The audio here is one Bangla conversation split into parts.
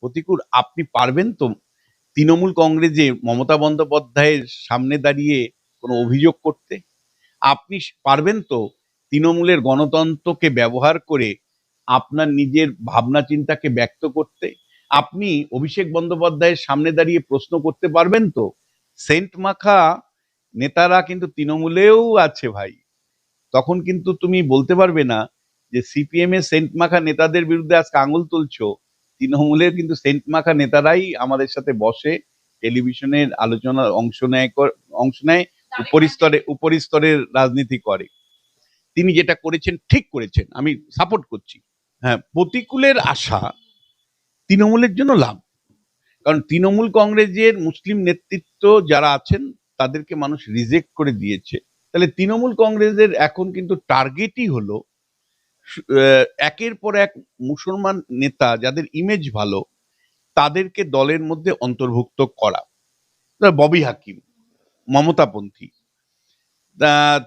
প্রতিকূল আপনি পারবেন তো তৃণমূল কংগ্রেসে মমতা বন্দ্যোপাধ্যায়ের সামনে দাঁড়িয়ে কোনো অভিযোগ করতে? আপনি পারবেন তো তৃণমূলের গণতন্ত্রকে ব্যবহার করে আপনার নিজের ভাবনা চিন্তাকে ব্যক্ত করতে? আপনি অভিষেক বন্দ্যোপাধ্যায়ের সামনে দাঁড়িয়ে প্রশ্ন করতে পারবেন তো? সেন্ট মাখা নেতারা কিন্তু তৃণমূলেও আছে ভাই। তখন কিন্তু তুমি বলতে পারবে না যে সিপিএম এর সেন্ট মাখা নেতাদের বিরুদ্ধে আজকে আঙুল তুলছো। তৃণমূলের কিন্তু সেন্ট মাখা নেতারাই আমাদের সাথে বসে টেলিভিশনের আলোচনার অংশ নেয় উপরিস্তরের রাজনীতি করে। তিনি যেটা করেছেন ঠিক করেছেন, আমি সাপোর্ট করছি। হ্যাঁ, প্রতিকূলের আশা তৃণমূলের জন্য লাভ। কারণ তৃণমূল কংগ্রেসের মুসলিম নেতৃত্ব যারা আছেন তাদেরকে মানুষ রিজেক্ট করে দিয়েছে। তাহলে তৃণমূল কংগ্রেসের এখন কিন্তু টার্গেটই হলো একের পর এক মুসলমান নেতা যাদের ইমেজ ভালো তাদেরকে দলের মধ্যে অন্তর্ভুক্ত করা। ববি হাকিম মমতাপন্থী,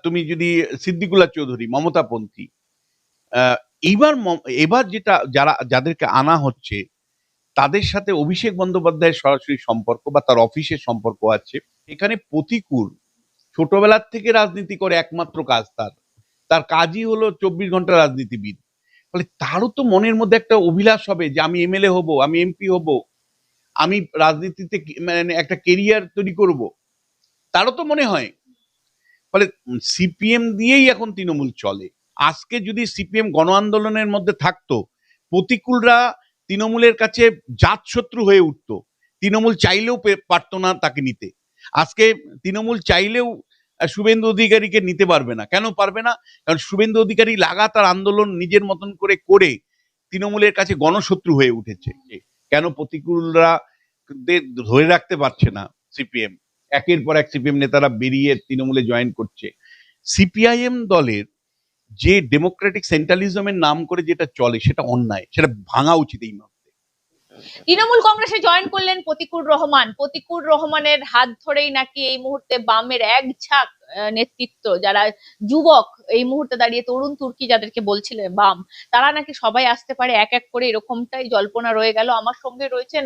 তুমি যদি সিদ্দিকুল্লাহ চৌধুরী মমতাপন্থী, এবার যাদেরকে আনা হচ্ছে তাদের সাথে অভিষেক বন্দ্যোপাধ্যায়ের সরাসরি সম্পর্ক বা তার অফিসের সম্পর্ক আছে। এখানে প্রতিকূল ছোটবেলার থেকে রাজনীতি করে, একমাত্র কাজ তার কাজই হলো 24 ঘন্টা রাজনীতিবিদ। ফলে তারও তো মনের মধ্যে একটা অভিলাষ হবে যে আমি এমএলএ হব, আমি এমপি হব, আমি রাজনীতিতে মানে একটা কেরিয়ার তৈরি করব, তারও তো মনে হয়। ফলে সিপিএম দিয়েই এখন তৃণমূল চলে। আজকে যদি সিপিএম গণ আন্দোলনের মধ্যে থাকতো, প্রতিকূলরা তৃণমূলের কাছে জাতশত্রু হয়ে উঠতো। তৃণমূল চাইলেও পারতো না তাকে নিতে। আজকে তৃণমূল চাইলেও শুভেন্দু অধিকারীকে নিতে পারবে না। কেন পারবে না? কারণ শুভেন্দু অধিকারী লাগাতার আন্দোলন নিজের মতন করে তৃণমূলের কাছে গণশত্রু হয়ে উঠেছে। কেন প্রতিকূলরা ধরে রাখতে পারছে না সিপিএম? একের পর এক সিপিএম নেতারা বেরিয়ে তৃণমূলে জয়েন করছে। সিপিআইএম দলের যে ডেমোক্রেটিক সেন্ট্রালিজমের নাম করে যেটা চলে সেটা অন্যায়, সেটা ভাঙা উচিত এই মুহূর্তে। তৃণমূল কংগ্রেসে জয়েন করলেন প্রতিকুর রহমানের হাত ধরেই নাকি এই মুহূর্তে বামের এক ঝাঁক নেতৃত্ব, যারা যুবক এই মুহূর্তে দাঁড়িয়ে তরুণ তুর্কি যাদেরকে বলছিলেন বাম, তারা নাকি সবাই আসতে পারে এক এক করে, এরকমটাই জল্পনা রয়ে গেল। আমার সঙ্গে রয়েছেন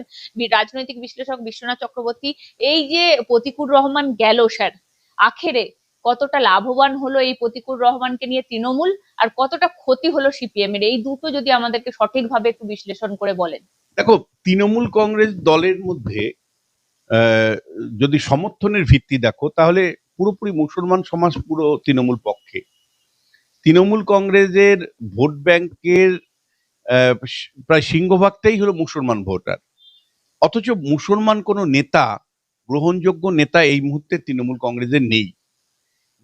রাজনৈতিক বিশ্লেষক বিশ্বনাথ চক্রবর্তী। এই যে প্রতিকুর রহমান গেল, স্যার, আখেরে কতটা লাভবান হলো এই প্রতিকুর রহমানকে নিয়ে তৃণমূল, আর কতটা ক্ষতি হলো সিপিএম এর, এই দুটো যদি আমাদেরকে সঠিকভাবে একটু বিশ্লেষণ করে বলেন। দেখো, তৃণমূল কংগ্রেস দলের মধ্যে যদি সমর্থনের ভিত্তি দেখো তাহলে পুরোপুরি মুসলমান সমাজ পুরো তৃণমূল পক্ষে। তৃণমূল কংগ্রেসের ভোট ব্যাংকের প্রায় সিংহভাগটাই হলো মুসলমান ভোটার। অথচ মুসলমান কোনো নেতা, গ্রহণযোগ্য নেতা এই মুহূর্তে তৃণমূল কংগ্রেসের নেই।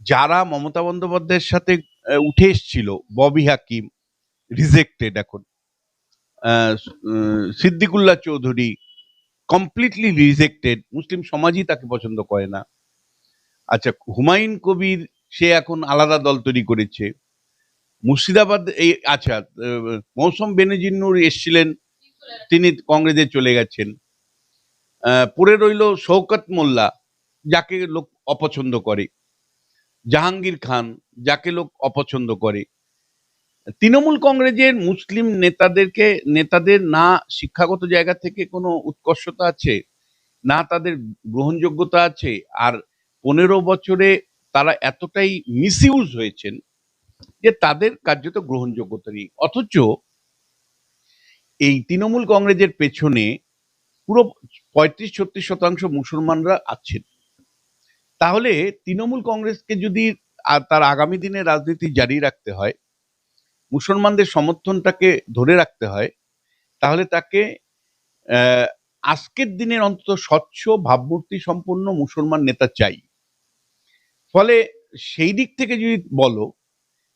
যারা মমতা বন্দ্যোপাধ্যায়ের সাথে উঠে এসছিল, ববি হাকিম রিজেক্টেড এখন, সিদ্দিকুল্লাহ চৌধুরী কমপ্লিটলি রিজেক্টেড, মুসলিম সমাজই তাকে পছন্দ করে না। আচ্ছা, হুমায়ুন কবির সে এখন আলাদা দল তৈরি করেছে। মুর্শিদাবাদ এই আচ্ছা, মৌসুম বেনজির এসছিলেন, তিনি কংগ্রেসে চলে গেছেন। পড়ে রইল শওকত মোল্লা, যাকে লোক অপছন্দ করে, জাহাঙ্গীর খান, যাকে লোক অপছন্দ করে। তৃণমূল কংগ্রেসের মুসলিম নেতাদের না শিক্ষাগত জায়গা থেকে কোনো উৎকর্ষতা আছে, না তাদের গ্রহণযোগ্যতা আছে, আর 15 বছরে তারা এতটাই মিসইউজ হয়েছেন যে তাদের কার্যত গ্রহণযোগ্যতা নেই। অথচ এই তৃণমূল কংগ্রেসের পেছনে পুরো 35-36% মুসলমানরা আছেন। তাহলে তৃণমূল কংগ্রেসকে যদি তার আগামী দিনে রাজনীতি জারি রাখতে হয়, মুসলমানদের সমর্থনটাকে ধরে রাখতে হয়, তাহলে তাকে আজকের দিনের অন্তত স্বচ্ছ ভাবমূর্তি সম্পন্ন মুসলমান নেতা চাই। ফলে সেই দিক থেকে যদি বলো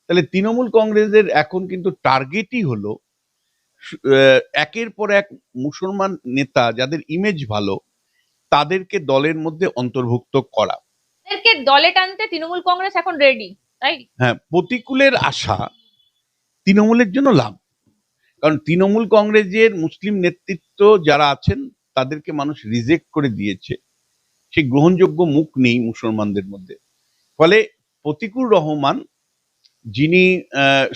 তাহলে তৃণমূল কংগ্রেসের এখন কিন্তু টার্গেটই হলো একের পর এক মুসলমান নেতা যাদের ইমেজ ভালো তাদেরকে দলের মধ্যে অন্তর্ভুক্ত করা। তাদেরকে দলে টানতে তৃণমূল কংগ্রেস এখন রেডি, তাই? হ্যাঁ, প্রতিকূলের আশা তৃণমূলের জন্য লাভ। কারণ তৃণমূল কংগ্রেসের মুসলিম নেতৃত্ব যারা আছেন তাদেরকে মানুষ রিজেক্ট করে দিয়েছে। সেই গ্রহণযোগ্য মুখ নেই মুসলমানদের মধ্যে। ফলে প্রতিকুর রহমান, যিনি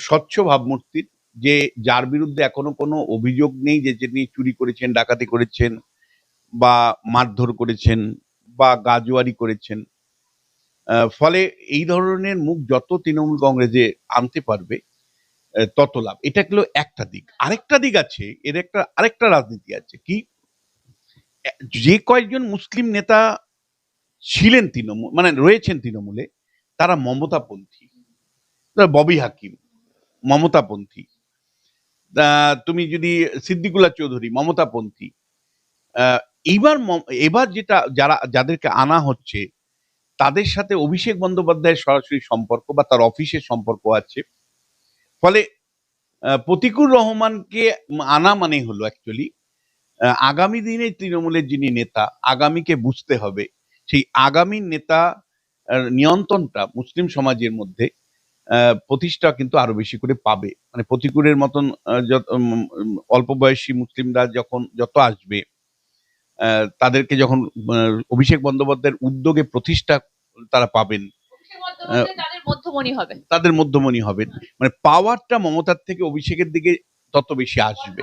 স্বচ্ছ ভাবমূর্তির, যে যার বিরুদ্ধে এখনো কোনো অভিযোগ নেই যে যিনি চুরি করেছেন, ডাকাতি করেছেন বা মারধর করেছেন বা গাজুয়ারি করেছেন। ফলে এই ধরনের মুখ যত তৃণমূল কংগ্রেসে আনতে পারবে তত লাভ। এটা হলো একটা দিক। আরেকটা দিক আছে, এর আরেকটা রাজনীতি আছে কি, যে কয়েকজন মুসলিম নেতা ছিলেন তৃণমূল মানে রয়েছেন তৃণমূলে, তারা মমতাপন্থী। ববি হাকিম মমতাপন্থী, তুমি যদি সিদ্দিকুল্লাহ চৌধুরী মমতাপন্থী। আহ, এবার যাদেরকে আনা হচ্ছে তাদের সাথে অভিষেক বন্দ্যোপাধ্যায়ের সরাসরি সম্পর্ক বা তার অফিসের সম্পর্ক আছে। ফলে প্রতিকুর রহমানকে আনা মানে হলো অ্যাকচুয়ালি আগামী দিনে তৃণমূলের যিনি নেতা, আগামীকে বুঝতে হবে সেই আগামী নেতা নিয়ন্ত্রণটা মুসলিম সমাজের মধ্যে প্রতিষ্ঠা কিন্তু আরো বেশি করে পাবে। মানে প্রতিকূলের মতন অল্প বয়সী মুসলিমরা যত আসবে, তাদেরকে যখন অভিষেক বন্দ্যোপাধ্যায়ের উদ্যোগে প্রতিষ্ঠা তারা পাবেন, তাদের মধ্যমণি হবেন। মানে পাওয়ারটা মমতার থেকে অভিষেকের দিকে তত বেশি আসবে।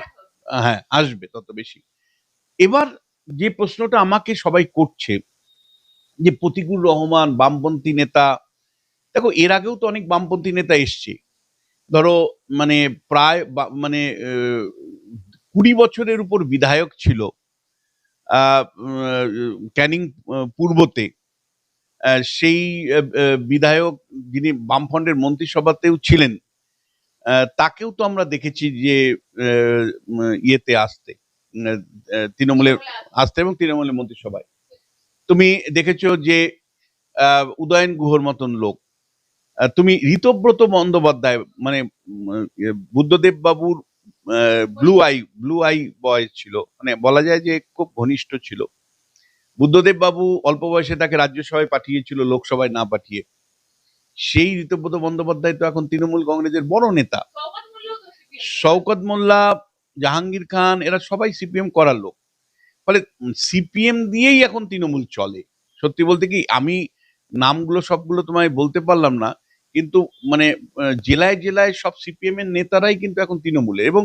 হ্যাঁ, আসবে তত বেশি। এবার যে প্রশ্নটা আমাকে সবাই করছে যে প্রতিকুর রহমান বামপন্থী নেতা, দেখো এর আগেও তো অনেক বামপন্থী নেতা এসছে। ধরো মানে প্রায় মানে 20 বছরের উপর বিধায়ক ছিল ক্যানিং পূর্বতে। সেই বিধায়ক যিনি বামফ্রন্টের মন্ত্রিসভাতেও ছিলেন, তাকেও তো আমরা দেখেছি যে ইয়েতে আসতে, তৃণমূলে আসতে এবং তৃণমূলের মন্ত্রিসভায়। তুমি দেখেছো যে উদয়ন গুহর মতন লোক, তুমি ঋতব্রত বন্দ্যোপাধ্যায় মানে বুদ্ধদেব বাবুর ব্লু আই বয় ছিল, মানে বলা যায় যে খুব ঘনিষ্ঠ ছিল। বুদ্ধদেব বাবু অল্প বয়সে তাকে রাজ্যসভায় পাঠিয়েছিল, লোকসভায় না পাঠিয়ে। সেই ঋতব্রত বন্দ্যোপাধ্যায় তো এখন তৃণমূল কংগ্রেসের বড় নেতা। শওকত মোল্লা, জাহাঙ্গীর খান, এরা সবাই সিপিএম করার লোক। ফলে সিপিএম দিয়েই এখন তৃণমূল চলে। সত্যি বলতে কি, আমি নামগুলো সবগুলো তোমায় বলতে পারলাম না, কিন্তু মানে জেলায় জেলায় সব সিপিএম এর নেতারাই কিন্তু এখন তৃণমূলের। এবং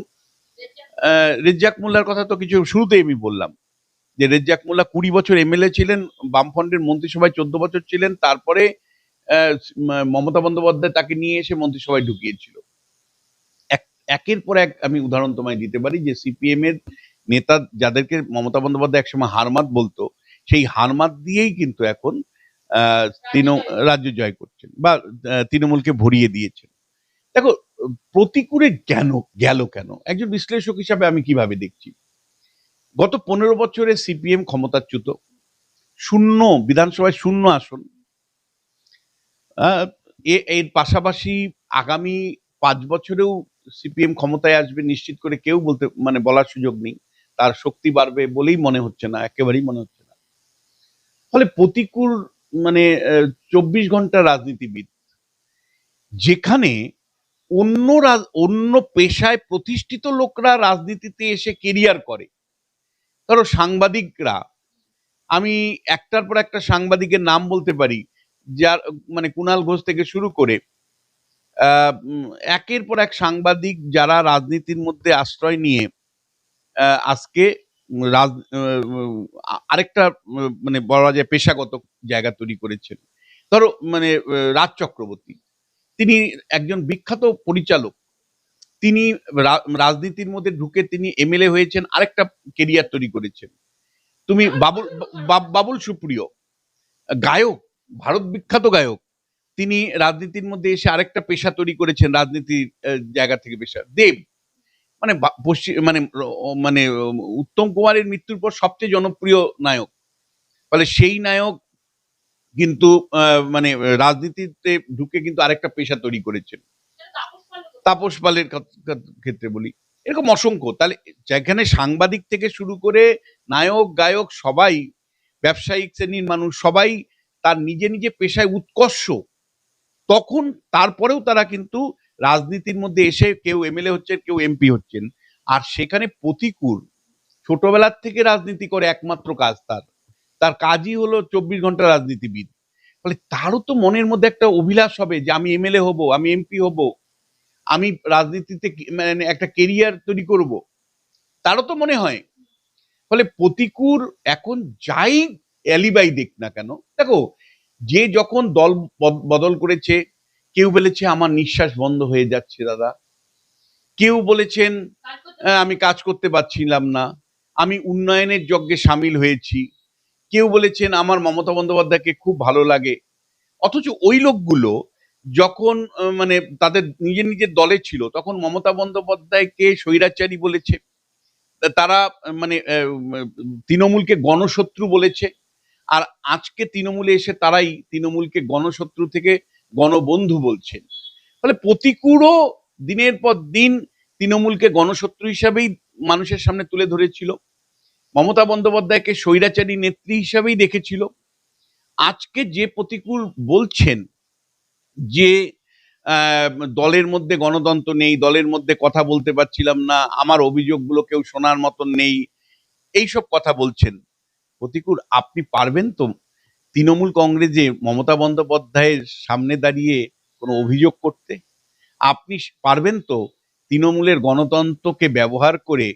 রেজ্জাক মোল্লার কথা তো কিছু শুরুতেই আমি বললাম যে রেজ্জাক মোল্লা 20 বছর এমএলএ ছিলেন, বামফ্রন্টের মন্ত্রিসভায় 14 বছর ছিলেন, তারপরে মমতা বন্দ্যোপাধ্যায় তাকে নিয়ে এসে মন্ত্রিসভায় ঢুকিয়েছিল। একের পর এক আমি উদাহরণ তোমায় দিতে পারি যে সিপিএম এর নেতা যাদেরকে মমতা বন্দ্যোপাধ্যায় একসময় হারমাত বলতো, সেই হারমাত দিয়েই কিন্তু এখন রাজ্য জয় করছেন বা তৃণমূলকে ভরিয়ে দিয়েছেন। দেখো প্রতিকূলে গেল কেন, একজন বিশ্লেষক হিসাবে আমি কিভাবে দেখছি, গত 15 বছরে সিপিএম ক্ষমতাচ্যুত, শূন্য বিধানসভায়, শূন্য আসন। এর পাশাপাশি আগামী 5 বছরেও সিপিএম ক্ষমতায় আসবে নিশ্চিত করে কেউ বলার সুযোগ নেই। তার শক্তি বাড়বে বলেই মনে হচ্ছে না, একেবারেই মনে হচ্ছে না। ফলে প্রতিকূল 24 ঘন্টা রাজনীতিবিদ, যেখানে অন্য পেশায় প্রতিষ্ঠিত লোকরা রাজনীতিতে এসে কেরিয়ার করে। ধরো সাংবাদিকরা, আমি একটার পর একটা সাংবাদিকের নাম বলতে পারি, যার কুণাল ঘোষ থেকে শুরু করে একের পর এক সাংবাদিক যারা রাজনীতির মধ্যে আশ্রয় নিয়ে আজকে আরেকটা বলা যায় পেশাগত জায়গা তৈরি করেছেন। ধরো রাজ চক্রবর্তী, তিনি একজন বিখ্যাত পরিচালক, তিনি রাজনীতির মধ্যে ঢুকে তিনি এমএলএ হয়েছেন, আরেকটা কেরিয়ার তৈরি করেছেন। তুমি বাবুল সুপ্রিয়, গায়ক, ভারত বিখ্যাত গায়ক, তিনি রাজনীতির মধ্যে এসে আরেকটা পেশা তৈরি করেছেন, রাজনীতির জায়গা থেকে পেশা। দেব উত্তম কুমারের মৃত্যুর পর সবচেয়ে জনপ্রিয় নায়ক, ফলে সেই নায়ক কিন্তু রাজনীতিতে ঢুকে কিন্তু আরেকটা পেশা তৈরি করেছেন। তাপস পালের ক্ষেত্রে বলি, এরকম অসংখ্য। তাহলে যেখানে সাংবাদিক থেকে শুরু করে নায়ক, গায়ক, সবাই ব্যবসায়িক শ্রেণীর মানুষ, সবাই তার নিজে নিজে পেশায় উৎকর্ষ, তখন তারপরেও তারা কিন্তু রাজনীতির মধ্যে এসে কেউ এমএলএ হচ্ছেন, কেউ এমপি হচ্ছেন। আর সেখানে প্রতিকূল ছোটবেলার থেকে রাজনীতি করে, একমাত্র কাজ তার কাজই হলো 24 ঘন্টা রাজনীতিবিদ। ফলে তারও তো মনের মধ্যে একটা অভিলাষ হবে যে আমি এমএলএ হব, আমি এমপি হব। আমি রাজনীতিতে মানে একটা কেরিয়ার তৈরি করব, তারও তো মনে হয়। ফলে প্রতিকূল এখন যাই অ্যালিবাই দেখ না কেন, দেখো যে যখন দল বদল করেছে, কেউ বলেছে আমার নিঃশ্বাস বন্ধ হয়ে যাচ্ছে দাদা, কেউ বলেছেন আমি কাজ করতে পারছিলাম না, আমি উন্নয়নের যজ্ঞে সামিল হয়েছি, কেউ বলেছেন আমার মমতা বন্দ্যোপাধ্যায়কে খুব ভালো লাগে। অথচ ওই লোকগুলো যখন মানে তাদের নিজের নিজের দলে ছিল, তখন মমতা বন্দ্যোপাধ্যায়কে স্বৈরাচারী বলেছে, তারা মানে তৃণমূলকে গণশত্রু বলেছে। আর আজকে তৃণমূলে এসে তারাই তৃণমূলকে গণশত্রু থেকে গণবন্ধু বলছেন। ফলে প্রতিকূলও দিনের পর দিন তৃণমূলকে গণশত্রু হিসাবেই মানুষের সামনে তুলে ধরেছিল, মমতা বন্দ্যোপাধ্যায়কে স্বৈরাচারী নেত্রী হিসাবেই দেখেছিল। আজকে যে প্রতিকূল বলছেন যে দলের মধ্যে গণতন্ত্র নেই, দলের মধ্যে কথা বলতে পারছিলাম না, আমার অভিযোগগুলো কেউ শোনার মতন নেই, এইসব কথা বলছেন, প্রতিকূল আপনি পারবেন তো তৃণমূল কংগ্রেসে মমতা বন্দ্যোপাধ্যায়ের সামনে দাঁড়িয়ে কোনো অভিযোগ করতে? আপনি পারবেন তো তৃণমূলের গণতন্ত্রকে ব্যবহার করে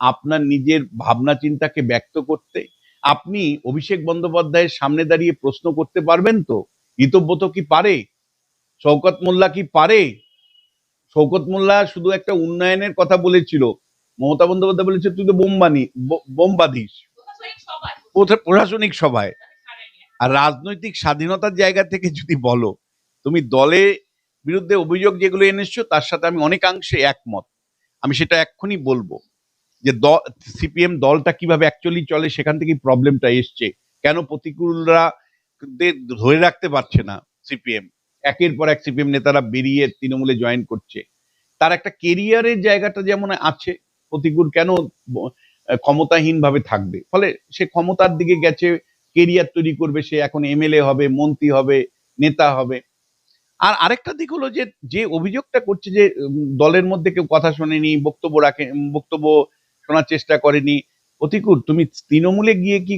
আপনার নিজের ভাবনা চিন্তাকে ব্যক্ত করতে? আপনি অভিষেক বন্দ্যোপাধ্যায়ের সামনে দাঁড়িয়ে প্রশ্ন করতে পারবেন তো? ঋতব্রত কি পারে? শওকত মোল্লা কি পারে? শওকত মোল্লা শুধু একটা উন্নয়নের কথা বলেছিল, মমতা বন্দ্যোপাধ্যায় বলেছে তুই তো বোম বাঁধিস প্রশাসনিক সভায়। আর রাজনৈতিক স্বাধীনতার জায়গা থেকে যদি বলো, তুমি দলে বিরুদ্ধে অভিযোগ যেগুলো এনেছো তার সাথে আমি অনেকাংশে একমত, আমি সেটা এক্ষুনি বলবো যে সিপিএম দলটা কিভাবে অ্যাকচুয়ালি চলে, সেখান থেকেই প্রবলেমটা এসছে। কেন প্রতিকূলরা ধরে রাখতে পারছে না সিপিএম, একের পর এক সিপিএম নেতারা বেরিয়ে তৃণমূলে জয়েন করছে, তার একটা কেরিয়ারের জায়গাটা যেমন আছে, প্রতিকূল কেন ক্ষমতাহীন ভাবে থাকবে? ফলে সে ক্ষমতার দিকে গেছে, কেরিয়ার তৈরি করবে, সে এখন এমএলএ হবে, মন্ত্রী হবে, নেতা হবে। আর আরেকটা দিক হলো যে যে অভিযোগটা করছে যে দলের মধ্যে কেউ কথা শোনেনি, বক্তব্য শোনার চেষ্টা করেনি, প্রতিকূল তুমি তৃণমূলে গিয়ে কি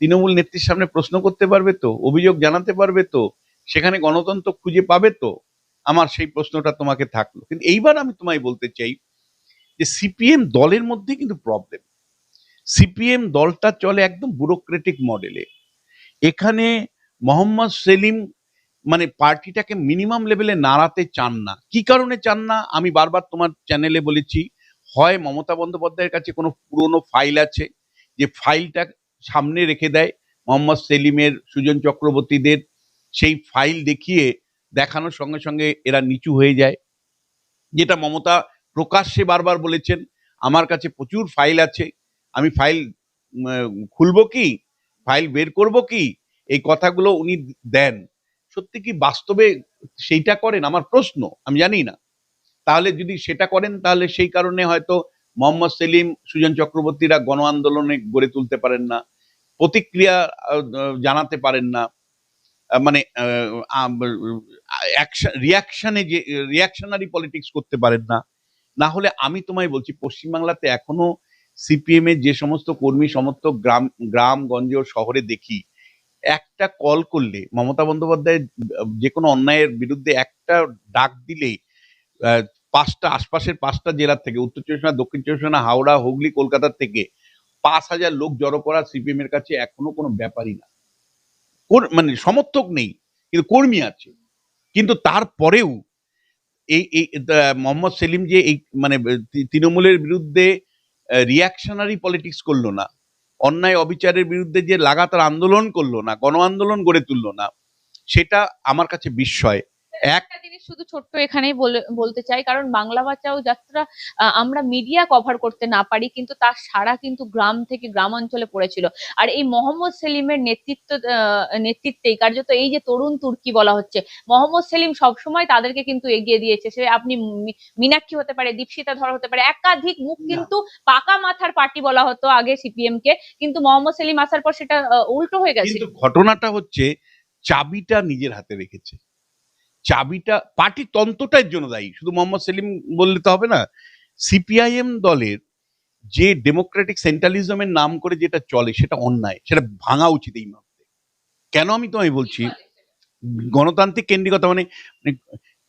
তৃণমূল নেত্রীর সামনে প্রশ্ন করতে পারবে তো, অভিযোগ জানাতে পারবে তো, সেখানে গণতন্ত্র খুঁজে পাবে তো? আমার সেই প্রশ্নটা তোমাকে থাকলো। কিন্তু এইবার আমি তোমায় বলতে চাই যে সিপিএম দলের মধ্যে কিন্তু প্রবলেম। সিপিএম দলটা চলে একদম ব্যুরোক্রেটিক মডেলে। এখানে মোহাম্মদ সেলিম মানে পার্টিটাকে মিনিমাম লেভেলে নাড়াতে চান না। কি কারণে চান না আমি বারবার তোমার চ্যানেলে বলেছি, হয় মমতা বন্দ্যোপাধ্যায়ের কাছে কোনো পুরনো ফাইল আছে, যে ফাইলটা সামনে রেখে দেয় মোহাম্মদ সেলিমের, সুজন চক্রবর্তীদের, সেই ফাইল দেখিয়ে দেখানোর সঙ্গে সঙ্গে এরা নিচু হয়ে যায়, যেটা মমতা প্রকাশ্যে বারবার বলেছেন আমার কাছে প্রচুর ফাইল আছে, আমি ফাইল খুলবো কি, ফাইল বের করব কি, এই কথাগুলো উনি দেন। সত্যি কি বাস্তবে সেইটা করেন আমার প্রশ্ন, আমি জানি না। তাহলে যদি সেটা করেন তাহলে সেই কারণে হয়তো মোহাম্মদ সেলিম, সুজন চক্রবর্তীরা গণ আন্দোলনে গড়ে তুলতে পারেন না, প্রতিক্রিয়া জানাতে পারেন না, মানে রিয়াকশনে যে রিয়াকশনারি পলিটিক্স করতে পারেন না। না হলে আমি তোমায় বলছি পশ্চিমবাংলাতে এখনো সিপিএম এর যে সমস্ত কর্মী সমর্থক গ্রামগঞ্জ শহরে দেখি, একটা কল করলে মমতা বন্দ্যোপাধ্যায় যে কোনো অন্যায়ের বিরুদ্ধে একটা ডাক দিলেই আশপাশের 5টা জেলার থেকে, উত্তর চব্বিশ পরগনা, দক্ষিণ চব্বিশ পরগনা, হাওড়া, হুগলি, কলকাতার থেকে 5,000 লোক জড়ো করা সিপিএম এর কাছে এখনো কোনো ব্যাপারই না। মানে সমর্থক নেই কিন্তু কর্মী আছে, কিন্তু তারপরেও এই এই মোহাম্মদ সেলিম যে এই মানে তৃণমূলের বিরুদ্ধে রিয়াকশনারি পলিটিক্স করলো না, অন্যায় অবিচারের বিরুদ্ধে যে লাগাতার আন্দোলন করলো না, গণ আন্দোলন গড়ে তুললো না, সেটা আমার কাছে বিস্ময়। একটা জিনিস শুধু ছোট্ট এখানেই বলতে চাই, কারণ বাংলা বাঁচাও যাত্রা আমরা মিডিয়া কভার করতে না পারি, কিন্তু তার সাড়া কিন্তু গ্রাম থেকে গ্রাম অঞ্চলে পড়েছিল। আর এই মোহাম্মদ সেলিমের নেতৃত্বেই কার্যত এই যে তরুণ তুর্কি বলা হচ্ছে, মোহাম্মদ সেলিম সবসময় তাদেরকে কিন্তু এগিয়ে দিয়েছে। সে আপনি মীনাক্ষী হতে পারে, দীপশিতা ধর হতে পারে, একাধিক মুখ কিন্তু পাকা মাথার পার্টি বলা হতো আগে সিপিএম কে, কিন্তু মোহাম্মদ সেলিম আসার পর সেটা উল্টো হয়ে গেছে। কিন্তু ঘটনাটা হচ্ছে চাবিটা নিজের হাতে রেখেছে, চাবিটা পার্টি তন্ত্রটার জন্য দায়ী, শুধু মোহাম্মদ সেলিম বললে তো হবে না। সিপিআইএম দলের যে ডেমোক্রেটিক সেন্ট্রালিজমের নাম করে যেটা চলে সেটা অন্যায়, সেটা ভাঙা উচিত এই মুহূর্তে। কেন আমি তোমায় বলছি গণতান্ত্রিক কেন্দ্রিকতা মানে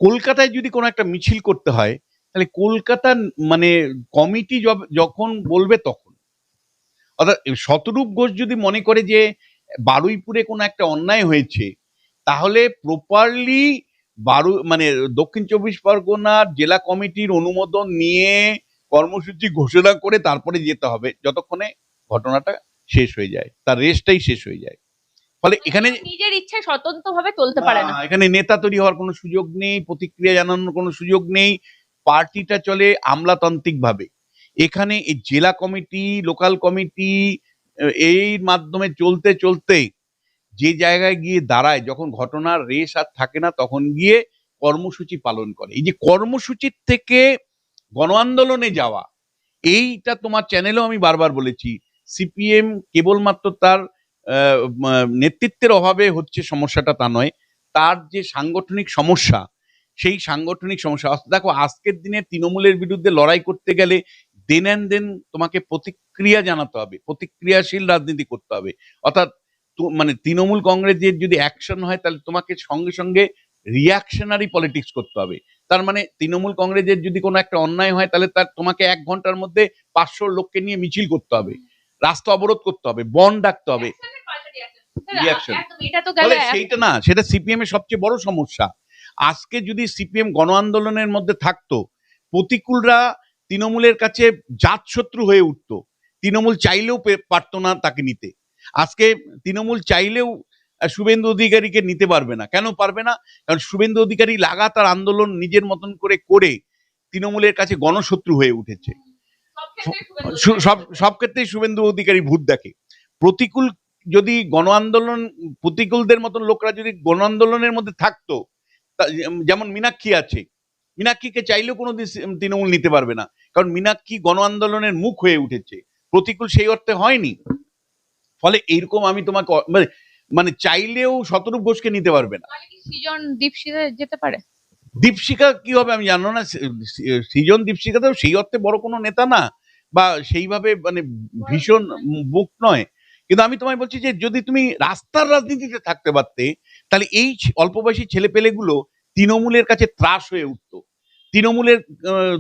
কলকাতায় যদি কোনো একটা মিছিল করতে হয়, তাহলে কলকাতার মানে কমিটি যখন বলবে তখন। অর্থাৎ শতরূপ ঘোষ যদি মনে করে যে বারুইপুরে কোনো একটা অন্যায় হয়েছে, তাহলে প্রপারলি মানে দক্ষিণ চব্বিশ পরগনার জেলা কমিটির অনুমোদন নিয়ে কর্মসূচি ঘোষণা করে তারপরে যেতে হবে, যতক্ষণে ঘটনাটা শেষ হয়ে যায়, তার রেসটাই শেষ হয়ে যায়। ফলে এখানে নিজের ইচ্ছায় স্বতন্ত্রভাবে চলতে পারে না। এখানে নেতা তৈরি হওয়ার কোনো সুযোগ নেই, প্রতিক্রিয়া জানানোর কোনো সুযোগ নেই। পার্টিটা চলে আমলাতান্ত্রিক ভাবে। এখানে এই জেলা কমিটি, লোকাল কমিটি এই মাধ্যমে চলতে চলতে যে জায়গায় গিয়ে দাঁড়ায়, যখন ঘটনার রেশ আর থাকে না, তখন গিয়ে কর্মসূচি পালন করে। এই যে কর্মসূচির থেকে গণ আন্দোলনে যাওয়া, এইটা তোমার চ্যানেলেও আমি বারবার বলেছি, সিপিএম কেবলমাত্র তার নেতৃত্বের অভাবে হচ্ছে সমস্যাটা তা নয়, তার যে সাংগঠনিক সমস্যা, সেই সাংগঠনিক সমস্যা। দেখো, আজকের দিনে তৃণমূলের বিরুদ্ধে লড়াই করতে গেলে দেন অ্যান্ড দেন তোমাকে প্রতিক্রিয়া জানাতে হবে, প্রতিক্রিয়াশীল রাজনীতি করতে হবে। অর্থাৎ মানে তৃণমূল কংগ্রেসের যদি অ্যাকশন হয়, তাহলে তোমাকে সঙ্গে সঙ্গে রিয়াকশনারি পলিটিক্স করতে হবে। তার মানে তৃণমূল কংগ্রেসের যদি কোনো একটা অন্যায় হয়, তাহলে তোমাকে 1 ঘন্টার মধ্যে 500 লোককে নিয়ে মিছিল করতে হবে, রাস্তা অবরোধ করতে হবে, বন ডাকতে হবে, রিয়াকশন। এটা তো গেল। সেইটা না, সেটা সিপিএম এর সবচেয়ে বড় সমস্যা। আজকে যদি সিপিএম গণ আন্দোলনের মধ্যে থাকতো, প্রতিকূলরা তৃণমূলের কাছে জাতশত্রু হয়ে উঠতো, তৃণমূল চাইলেও পারতো না তাকে নিতে। আজকে তৃণমূল চাইলেও শুভেন্দু অধিকারীকে নিতে পারবে না। কেন পারবে না? কারণ শুভেন্দু অধিকারী লাগাতার আন্দোলন নিজের মতন করে তৃণমূলের কাছে গণশত্রু হয়ে উঠেছে। সব ক্ষেত্রেই শুভেন্দু অধিকারী ভূত দেখে। প্রতিকূল যদি গণ আন্দোলন, প্রতিকূলদের মতন লোকরা যদি গণ আন্দোলনের মধ্যে থাকতো, যেমন মীনাক্ষী আছে, মীনাক্ষীকে চাইলেও কোনো তৃণমূল নিতে পারবে না, কারণ মীনাক্ষী গণ আন্দোলনের মুখ হয়ে উঠেছে, প্রতিকূল সেই অর্থে হয়নি। ফলে এইরকম আমি তোমাকে মানে চাইলেও শতরূপ ঘোষকে নিতে পারবে না। সৃজন দীপশিখা যেতে পারে। দীপশিখা কি হবে আমি জানো না। সৃজন দীপশিখা তো সেই অর্থে বড় কোনো নেতা না, বা সেইভাবে মানে ভীষণ বুক নয়। কিন্তু আমি তোমায় বলছি যে যদি তুমি রাস্তার রাজনীতিতে থাকতে পারতে, তাহলে এই অল্প বয়সী ছেলেপেলেগুলো তৃণমূলের কাছে ত্রাস হয়ে উঠতো,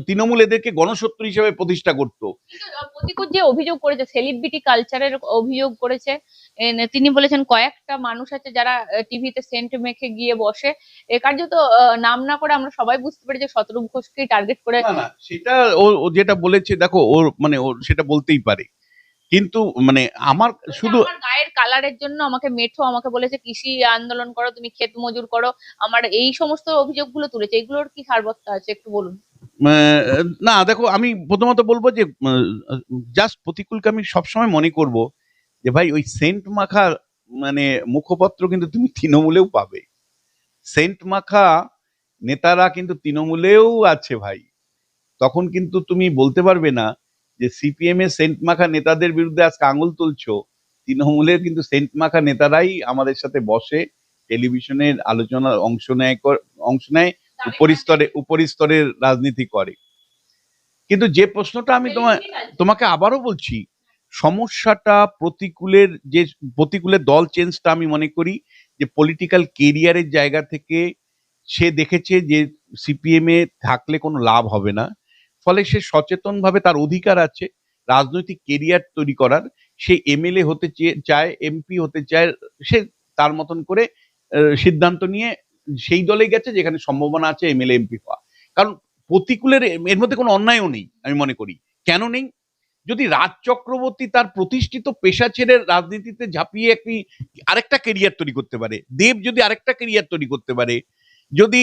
তৃণমূল এদেরকে গণশত্রু হিসেবে প্রতিষ্ঠা করতো। প্রতিকূল যে অভিযোগ করেছে, সেলিব্রিটি কালচারের অভিযোগ করেছে, তিনি বলেছেন কয়েকটা মানুষ আছে যারা টিভিতে সেন্ট মেখে গিয়ে বসে, কার্যত নাম না করে আমরা সবাই বুঝতে পারি যে শতরূপ ঘোষকেই টার্গেট করে। না, সেটা ও যেটা বলেছে, দেখো মানে ওর সেটা বলতেই পারে, কিন্তু মানে আমার শুধু গায়ের কালারের জন্য আমাকে আমাকে বলেছে কৃষি আন্দোলন করো, তুমি ক্ষেত মজুর করো, আমার এই সমস্ত অভিযোগগুলো তুলেছে। এগুলোর কি সারবত্তা আছে একটু বলুন। না, দেখো, আমি প্রথমত বলবো যে জাস্ট প্রতিকূলকে আমি সবসময় মনে করব যে ভাই, ওই সেন্ট মাখা মানে মুখপত্র কিন্তু তুমি তৃণমূলেও পাবে। সেন্ট মাখা নেতারা কিন্তু তৃণমূলেও আছে ভাই। তখন কিন্তু তুমি বলতে পারবে না যে সিপিএম এর সেন্ট মাখা নেতাদের বিরুদ্ধে আজকে আঙুল তুলছো। তৃণমূলের কিন্তু সেন্ট মাখা নেতারাই আমাদের সাথে বসে টেলিভিশনের আলোচনার অংশ নেয়, উপরিস্তরের রাজনীতি করে। কিন্তু যে প্রশ্নটা আমি তোমাকে আবারও বলছি, সমস্যাটা প্রতিকূলের দল চেঞ্জটা আমি মনে করি যে পলিটিক্যাল কেরিয়ারের জায়গা থেকে সে দেখেছে যে সিপিএম এ থাকলে কোনো লাভ হবে না। ফলে সে সচেতনভাবে, তার অধিকার আছে রাজনৈতিক কেরিয়ার তৈরি করার, সে এমএলএ হতে চায়, এমপি হতে চায়, সে তার মতন করে সিদ্ধান্ত নিয়ে সেই দলে গেছে যেখানে সম্ভাবনা আছে এমএলএ এমপি হওয়া। কারণ প্রতিকূলের এর মধ্যে কোনো অন্যায়ও নেই আমি মনে করি। কেন নেই? যদি রাজ চক্রবর্তী তার প্রতিষ্ঠিত পেশা ছেড়ে রাজনীতিতে ঝাঁপিয়ে আরেকটা কেরিয়ার তৈরি করতে পারে, দেব যদি আরেকটা কেরিয়ার তৈরি করতে পারে, যদি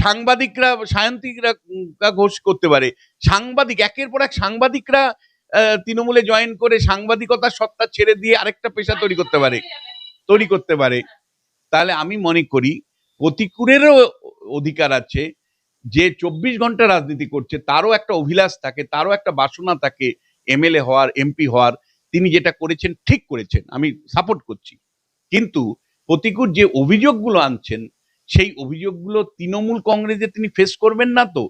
সাংবাদিকরা, সায়ন্তিকরা ঘোষ করতে পারে, একের পর এক সাংবাদিকরা তৃণমূলে জয়েন করে সাংবাদিকতার সত্তা ছেড়ে দিয়ে আরেকটা পেশা তৈরি করতে পারে, তাহলে আমি মনে করি প্রতিকূলেরও অধিকার আছে। যে 24 ঘন্টা রাজনীতি করছে, তারও একটা অভিলাষ থাকে, তারও একটা বাসনা থাকে এমএলএ হওয়ার, এমপি হওয়ার। তিনি যেটা করেছেন ঠিক করেছেন, আমি সাপোর্ট করছি। কিন্তু প্রতিকূল যে অভিযোগগুলো আনছেন, সেই অভিযোগগুলো তৃণমূল কংগ্রেসে তিনি ফেস করবেন না তো।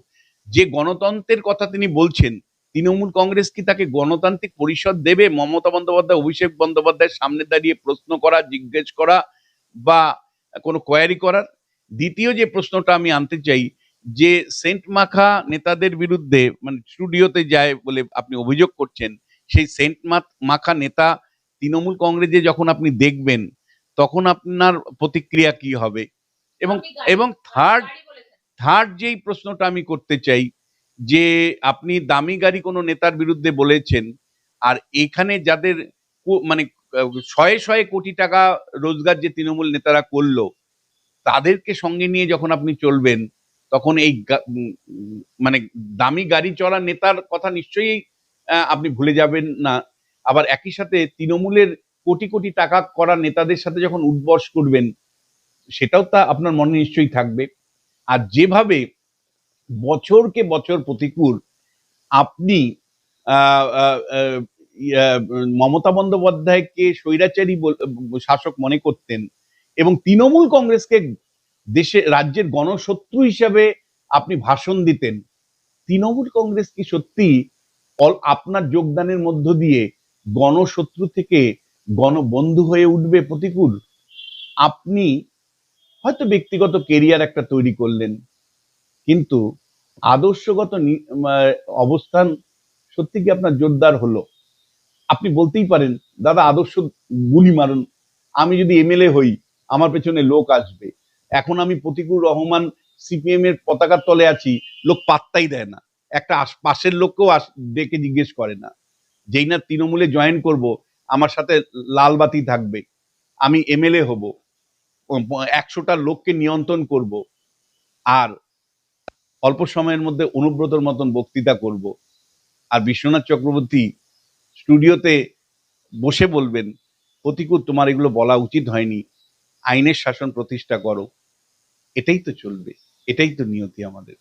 যে গণতন্ত্রের কথা তিনি বলছেন, তৃণমূল কংগ্রেস কি তাকে গণতান্ত্রিক পরিষদ দেবে? মমতা বন্দ্যোপাধ্যায়, অভিষেক বন্দ্যোপাধ্যায়ের সামনে দাঁড়িয়ে প্রশ্ন করা, জিজ্ঞেস করা বা কোনো কোয়ারি করার? দ্বিতীয় যে প্রশ্নটা আমি আনতে চাই, যে সেন্ট মাখা নেতাদের বিরুদ্ধে মানে স্টুডিওতে যায় বলে আপনি অভিযোগ করছেন, সেই সেন্ট মাখা নেতা তৃণমূল কংগ্রেসে যখন আপনি দেখবেন, তখন আপনার প্রতিক্রিয়া কি হবে? এবং এবং থার্ড যেই প্রশ্নটা আমি করতে চাই, যে আপনি দামি গাড়ি কোনো নেতার বিরুদ্ধে বলেছেন, আর এখানে যাদের মানে শয়ে শয়ে কোটি টাকা রোজগার যে তৃণমূল নেতারা করলো, তাদেরকে সঙ্গে নিয়ে যখন আপনি চলবেন, তখন এই মানে দামি গাড়ি চড়া নেতার কথা নিশ্চয়ই আপনি ভুলে যাবেন না। আবার একই সাথে তৃণমূলের কোটি কোটি টাকা করা নেতাদের সাথে যখন উঠবস করবেন, সেটাও তা আপনার মনে নিশ্চয়ই থাকবে। আর যেভাবে বছরকে বছর প্রতিকূল আপনি আহ, আহ, আহ, মমতা বন্দ্যোপাধ্যায়কে স্বৈরাচারী শাসক মনে করতেন, এবং তৃণমূল কংগ্রেসকে রাজ্যের গণশত্রু হিসাবে আপনি ভাষণ দিতেন, তৃণমূল কংগ্রেস কি সত্যি আপনার যোগদানের মধ্য দিয়ে গণশত্রু থেকে গণবন্ধু হয়ে উঠবে প্রতিকূল? আপনি হয়তো ব্যক্তিগত কেরিয়ার একটা তৈরি করলেন, কিন্তু আদর্শগত অবস্থান সত্যি কি আপনার জোরদার হলো? আপনি বলতেই পারেন, দাদা আদর্শ গুলি মারুন, আমি যদি এমএলএ হই আমার পেছনে লোক আসবে। এখন আমি প্রতিকুর রহমান সিপিএম এর পতাকার তলে আছি, লোক পাত্তাই দেয় না, একটা পাশের লোককেও ডেকে জিজ্ঞেস করে না। যেই না তৃণমূলে জয়েন করব, আমার সাথে লাল বাতি থাকবে, আমি এমএলএ হব, 100টা লোককে নিয়ন্ত্রণ করব, আর অল্প সময়ের মধ্যে অনুব্রতর মতন বক্তৃতা করব, আর বিশ্বনাথ চক্রবর্তী স্টুডিওতে বসে বলবেন, প্রতিকূল তোমার এগুলো বলা উচিত হয়নি, আইনের শাসন প্রতিষ্ঠা করো। এটাই তো চলবে, এটাই তো নিয়তি আমাদের।